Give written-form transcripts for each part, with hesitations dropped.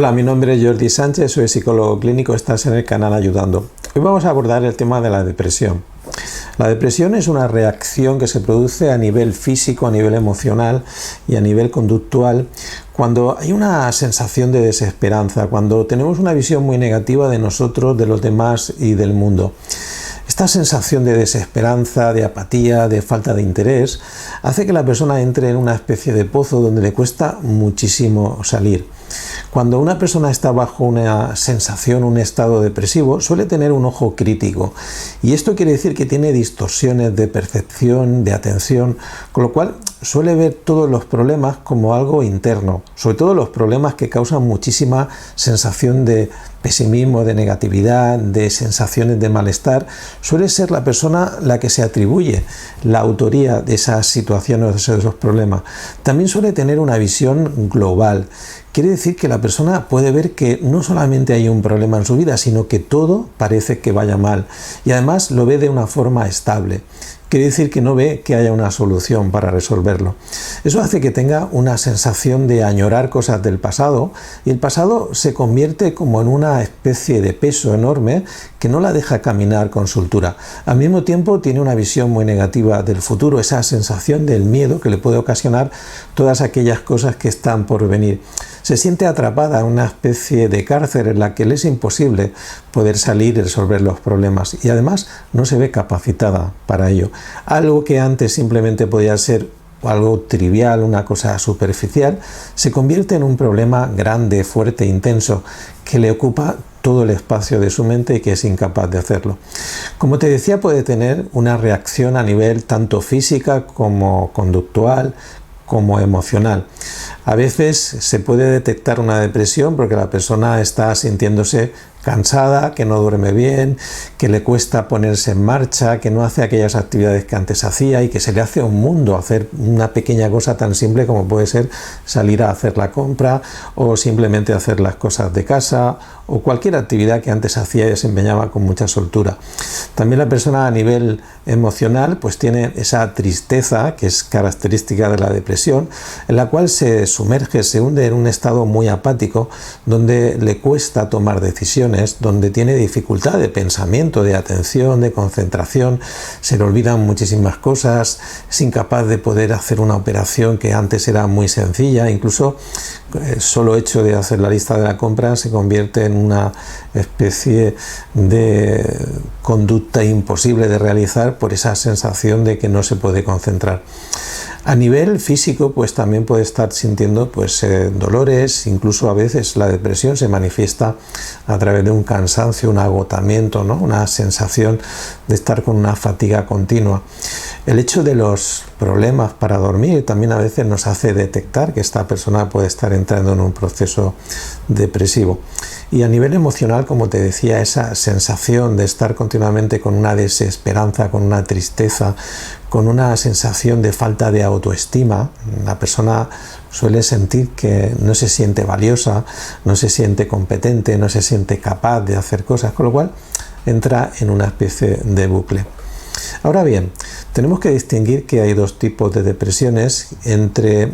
Hola, mi nombre es Jordi Sánchez, soy psicólogo clínico, estás en el canal Ayudando. Hoy vamos a abordar el tema de la depresión. La depresión es una reacción que se produce a nivel físico, a nivel emocional y a nivel conductual cuando hay una sensación de desesperanza, cuando tenemos una visión muy negativa de nosotros, de los demás y del mundo. Esta sensación de desesperanza, de apatía, de falta de interés, hace que la persona entre en una especie de pozo donde le cuesta muchísimo salir. Cuando una persona está bajo una sensación, un estado depresivo, suele tener un ojo crítico. Y esto quiere decir que tiene distorsiones de percepción, de atención, con lo cual suele ver todos los problemas como algo interno, sobre todo los problemas que causan muchísima sensación de pesimismo, de negatividad, de sensaciones de malestar. Suele ser la persona la que se atribuye la autoría de esas situaciones, de esos problemas. También suele tener una visión global. Quiere decir que la persona puede ver que no solamente hay un problema en su vida, sino que todo parece que vaya mal. Y además lo ve de una forma estable. Quiere decir que no ve que haya una solución para resolverlo. Eso hace que tenga una sensación de añorar cosas del pasado y el pasado se convierte como en una especie de peso enorme que no la deja caminar con soltura. Al mismo tiempo tiene una visión muy negativa del futuro, esa sensación del miedo que le puede ocasionar todas aquellas cosas que están por venir. Se siente atrapada en una especie de cárcel en la que le es imposible poder salir y resolver los problemas y además no se ve capacitada para ello. Algo que antes simplemente podía ser algo trivial, una cosa superficial, se convierte en un problema grande, fuerte, intenso, que le ocupa todo el espacio de su mente y que es incapaz de hacerlo. Como te decía, puede tener una reacción a nivel tanto física como conductual, como emocional. A veces se puede detectar una depresión porque la persona está sintiéndose cansada, que no duerme bien, que le cuesta ponerse en marcha, que no hace aquellas actividades que antes hacía y que se le hace un mundo hacer una pequeña cosa tan simple como puede ser salir a hacer la compra o simplemente hacer las cosas de casa o cualquier actividad que antes hacía y desempeñaba con mucha soltura. También la persona a nivel emocional pues tiene esa tristeza que es característica de la depresión, en la cual se sumerge, se hunde en un estado muy apático donde le cuesta tomar decisiones, donde tiene dificultad de pensamiento, de atención, de concentración, se le olvidan muchísimas cosas, es incapaz de poder hacer una operación que antes era muy sencilla, incluso el solo hecho de hacer la lista de la compra se convierte en una especie de conducta imposible de realizar por esa sensación de que no se puede concentrar. A nivel físico, pues también puede estar sintiendo dolores, incluso a veces la depresión se manifiesta a través de un cansancio, un agotamiento, ¿no? Una sensación de estar con una fatiga continua. El hecho de los problemas para dormir también a veces nos hace detectar que esta persona puede estar entrando en un proceso depresivo. Y a nivel emocional, como te decía, esa sensación de estar continuamente con una desesperanza, con una tristeza, con una sensación de falta de autoestima, la persona suele sentir que no se siente valiosa, no se siente competente, no se siente capaz de hacer cosas, con lo cual entra en una especie de bucle. Ahora bien, tenemos que distinguir que hay dos tipos de depresiones, entre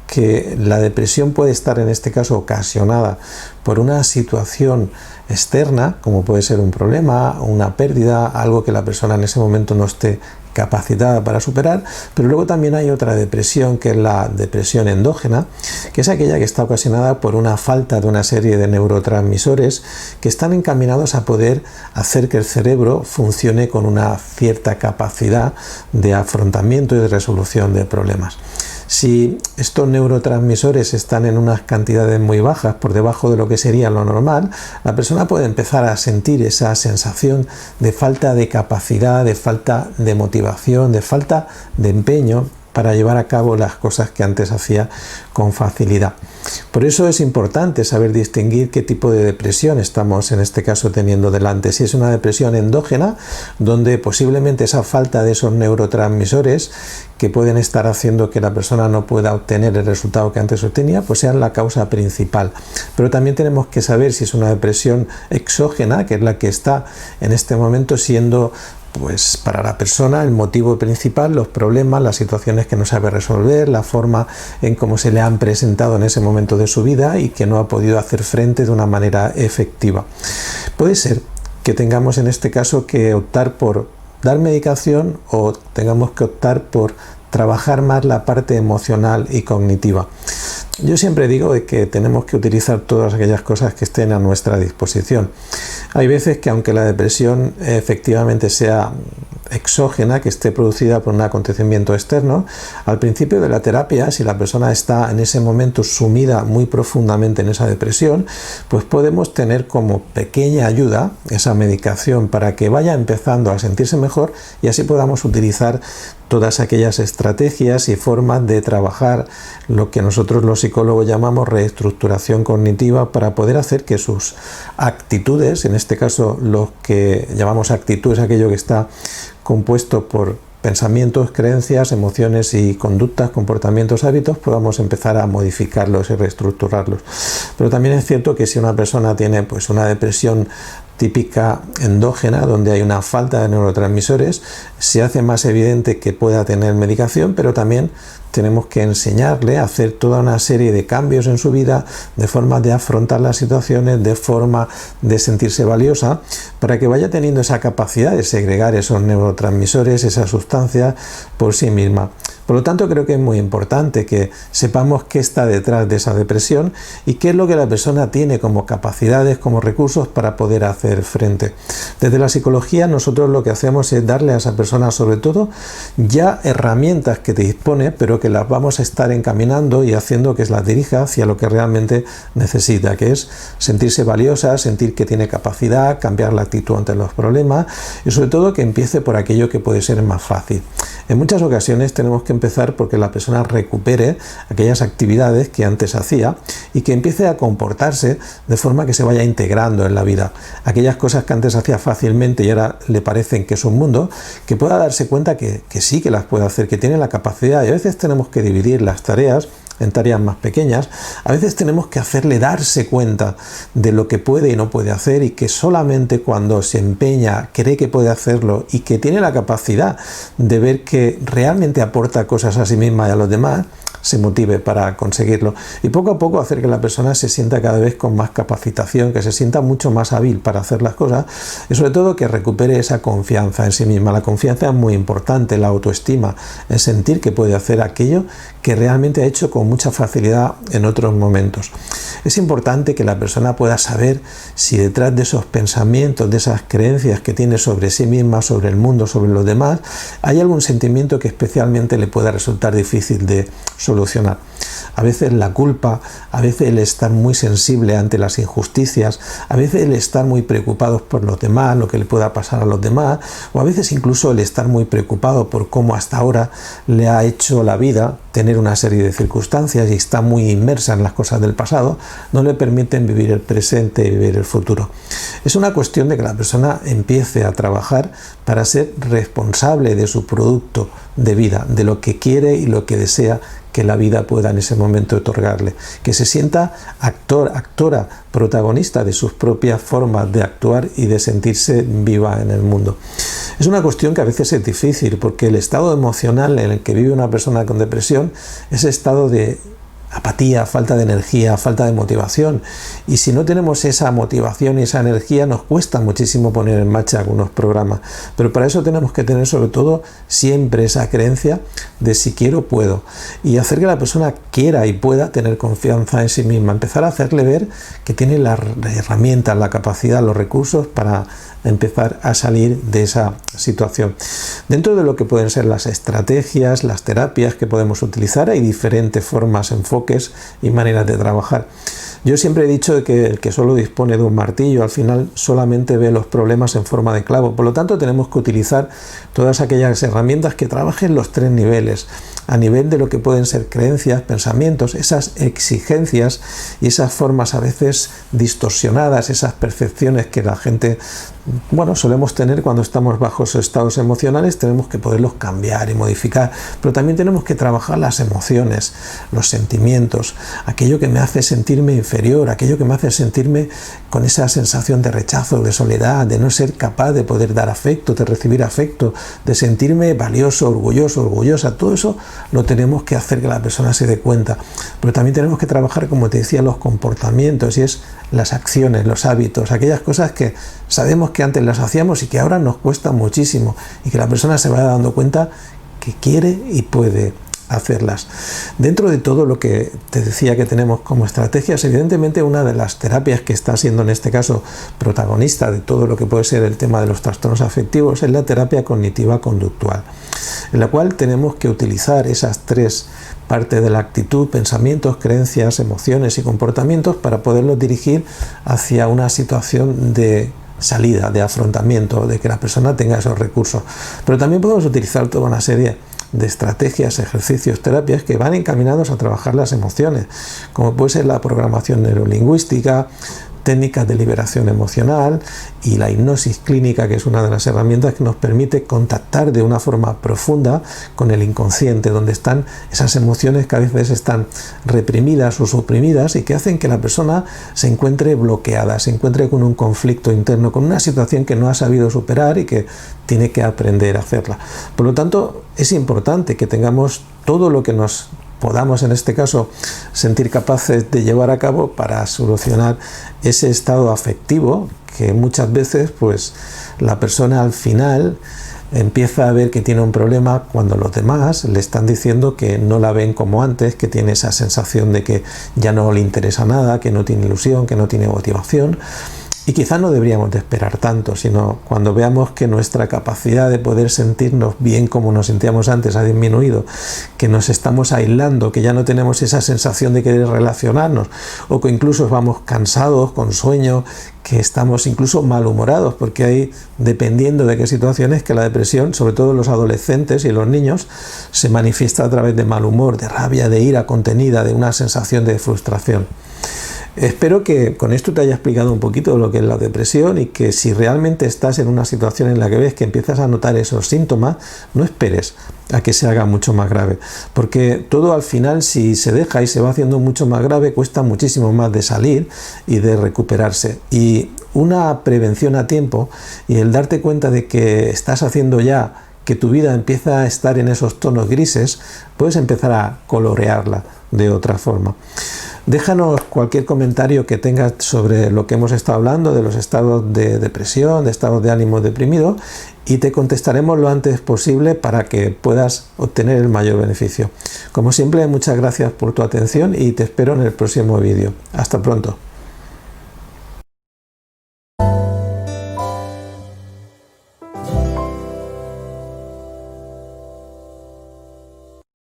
que la depresión puede estar en este caso ocasionada por una situación externa, como puede ser un problema, una pérdida, algo que la persona en ese momento no esté capacitada para superar, pero luego también hay otra depresión que es la depresión endógena, que es aquella que está ocasionada por una falta de una serie de neurotransmisores que están encaminados a poder hacer que el cerebro funcione con una cierta capacidad de afrontamiento y de resolución de problemas. Si estos neurotransmisores están en unas cantidades muy bajas, por debajo de lo que sería lo normal, la persona puede empezar a sentir esa sensación de falta de capacidad, de falta de motivación, de falta de empeño para llevar a cabo las cosas que antes hacía con facilidad. Por eso es importante saber distinguir qué tipo de depresión estamos en este caso teniendo delante. Si es una depresión endógena, donde posiblemente esa falta de esos neurotransmisores que pueden estar haciendo que la persona no pueda obtener el resultado que antes obtenía, pues sean la causa principal. Pero también tenemos que saber si es una depresión exógena, que es la que está en este momento siendo pues para la persona el motivo principal, los problemas, las situaciones que no sabe resolver, la forma en cómo se le han presentado en ese momento de su vida y que no ha podido hacer frente de una manera efectiva. Puede ser que tengamos en este caso que optar por dar medicación o tengamos que optar por trabajar más la parte emocional y cognitiva. Yo siempre digo que tenemos que utilizar todas aquellas cosas que estén a nuestra disposición. Hay veces que aunque la depresión efectivamente sea exógena, que esté producida por un acontecimiento externo, al principio de la terapia, si la persona está en ese momento sumida muy profundamente en esa depresión, pues podemos tener como pequeña ayuda esa medicación para que vaya empezando a sentirse mejor y así podamos utilizar todas aquellas estrategias y formas de trabajar lo que nosotros los psicólogos llamamos reestructuración cognitiva para poder hacer que sus actitudes, en este caso lo que llamamos actitudes, aquello que está compuesto por pensamientos, creencias, emociones y conductas, comportamientos, hábitos, podamos empezar a modificarlos y reestructurarlos. Pero también es cierto que si una persona tiene pues una depresión típica endógena, donde hay una falta de neurotransmisores, se hace más evidente que pueda tener medicación, pero también tenemos que enseñarle a hacer toda una serie de cambios en su vida, de forma de afrontar las situaciones, de forma de sentirse valiosa, para que vaya teniendo esa capacidad de segregar esos neurotransmisores, esa sustancia por sí misma. Por lo tanto, creo que es muy importante que sepamos qué está detrás de esa depresión y qué es lo que la persona tiene como capacidades, como recursos para poder hacer frente. Desde la psicología nosotros lo que hacemos es darle a esa persona sobre todo ya herramientas que te dispone, pero que las vamos a estar encaminando y haciendo que las dirija hacia lo que realmente necesita, que es sentirse valiosa, sentir que tiene capacidad, cambiar la actitud ante los problemas y sobre todo que empiece por aquello que puede ser más fácil. En muchas ocasiones tenemos que empezar porque la persona recupere aquellas actividades que antes hacía y que empiece a comportarse de forma que se vaya integrando en la vida. Aquellas cosas que antes hacía fácilmente y ahora le parecen que es un mundo, que pueda darse cuenta que sí que las puede hacer, que tiene la capacidad, y a veces tenemos que dividir las tareas en tareas más pequeñas. A veces tenemos que hacerle darse cuenta de lo que puede y no puede hacer y que solamente cuando se empeña, cree que puede hacerlo y que tiene la capacidad de ver que realmente aporta cosas a sí misma y a los demás, se motive para conseguirlo y poco a poco hacer que la persona se sienta cada vez con más capacitación, que se sienta mucho más hábil para hacer las cosas y sobre todo que recupere esa confianza en sí misma. La confianza es muy importante, la autoestima, el sentir que puede hacer aquello que realmente ha hecho con mucha facilidad en otros momentos. Es importante que la persona pueda saber si detrás de esos pensamientos, de esas creencias que tiene sobre sí misma, sobre el mundo, sobre los demás, hay algún sentimiento que especialmente le pueda resultar difícil de solucionar. A veces la culpa, a veces el estar muy sensible ante las injusticias, a veces el estar muy preocupados por los demás, lo que le pueda pasar a los demás, o a veces incluso el estar muy preocupado por cómo hasta ahora le ha hecho la vida tener una serie de circunstancias y está muy inmersa en las cosas del pasado, no le permiten vivir el presente y vivir el futuro. Es una cuestión de que la persona empiece a trabajar para ser responsable de su producto de vida, de lo que quiere y lo que desea que la vida pueda en ese momento otorgarle, que se sienta actor, actora, protagonista de sus propias formas de actuar y de sentirse viva en el mundo. Es una cuestión que a veces es difícil porque el estado emocional en el que vive una persona con depresión es estado de apatía, falta de energía, falta de motivación, y si no tenemos esa motivación y esa energía nos cuesta muchísimo poner en marcha algunos programas, pero para eso tenemos que tener sobre todo siempre esa creencia de si quiero puedo y hacer que la persona quiera y pueda tener confianza en sí misma, empezar a hacerle ver que tiene las herramientas, la capacidad, los recursos para empezar a salir de esa situación. Dentro de lo que pueden ser las estrategias, las terapias que podemos utilizar, hay diferentes formas, enfoques y maneras de trabajar. Yo siempre he dicho que el que solo dispone de un martillo al final solamente ve los problemas en forma de clavo. Por lo tanto, tenemos que utilizar todas aquellas herramientas que trabajen los tres niveles. a nivel de lo que pueden ser creencias, pensamientos, esas exigencias y esas formas a veces distorsionadas, esas percepciones que la gente, solemos tener cuando estamos bajo esos estados emocionales. Tenemos que poderlos cambiar y modificar, pero también tenemos que trabajar las emociones, los sentimientos, aquello que me hace sentirme inferior, aquello que me hace sentirme con esa sensación de rechazo, de soledad, de no ser capaz de poder dar afecto, de recibir afecto, de sentirme valioso, orgulloso, orgullosa. Todo eso lo tenemos que hacer que la persona se dé cuenta, pero también tenemos que trabajar, como te decía, los comportamientos, y es las acciones, los hábitos, aquellas cosas que sabemos que antes las hacíamos y que ahora nos cuesta muchísimo, y que la persona se vaya dando cuenta que quiere y puede hacerlas. Dentro de todo lo que te decía que tenemos como estrategias, evidentemente una de las terapias que está siendo en este caso protagonista de todo lo que puede ser el tema de los trastornos afectivos es la terapia cognitiva conductual, en la cual tenemos que utilizar esas tres partes de la actitud: pensamientos, creencias, emociones y comportamientos, para poderlos dirigir hacia una situación de salida, de afrontamiento, de que la persona tenga esos recursos. Pero también podemos utilizar toda una serie de estrategias, ejercicios, terapias que van encaminados a trabajar las emociones, como puede ser la programación neurolingüística, técnicas de liberación emocional y la hipnosis clínica, que es una de las herramientas que nos permite contactar de una forma profunda con el inconsciente, donde están esas emociones que a veces están reprimidas o suprimidas y que hacen que la persona se encuentre bloqueada, se encuentre con un conflicto interno, con una situación que no ha sabido superar y que tiene que aprender a hacerla. Por lo tanto, es importante que tengamos todo lo que nos podamos, en este caso, sentir capaces de llevar a cabo para solucionar ese estado afectivo que muchas veces la persona al final empieza a ver que tiene un problema cuando los demás le están diciendo que no la ven como antes, que tiene esa sensación de que ya no le interesa nada, que no tiene ilusión, que no tiene motivación. Y quizá no deberíamos de esperar tanto, sino cuando veamos que nuestra capacidad de poder sentirnos bien como nos sentíamos antes ha disminuido, que nos estamos aislando, que ya no tenemos esa sensación de querer relacionarnos, o que incluso vamos cansados, con sueño, que estamos incluso malhumorados, porque hay, dependiendo de qué situaciones, que la depresión, sobre todo en los adolescentes y los niños, se manifiesta a través de mal humor, de rabia, de ira contenida, de una sensación de frustración. Espero que con esto te haya explicado un poquito lo que es la depresión, y que si realmente estás en una situación en la que ves que empiezas a notar esos síntomas, no esperes a que se haga mucho más grave, porque todo al final, si se deja y se va haciendo mucho más grave, cuesta muchísimo más de salir y de recuperarse. Y una prevención a tiempo y el darte cuenta de que estás haciendo ya que tu vida empieza a estar en esos tonos grises, puedes empezar a colorearla de otra forma. Déjanos cualquier comentario que tengas sobre lo que hemos estado hablando, de los estados de depresión, de estados de ánimo deprimido, y te contestaremos lo antes posible para que puedas obtener el mayor beneficio. Como siempre, muchas gracias por tu atención y te espero en el próximo vídeo. Hasta pronto.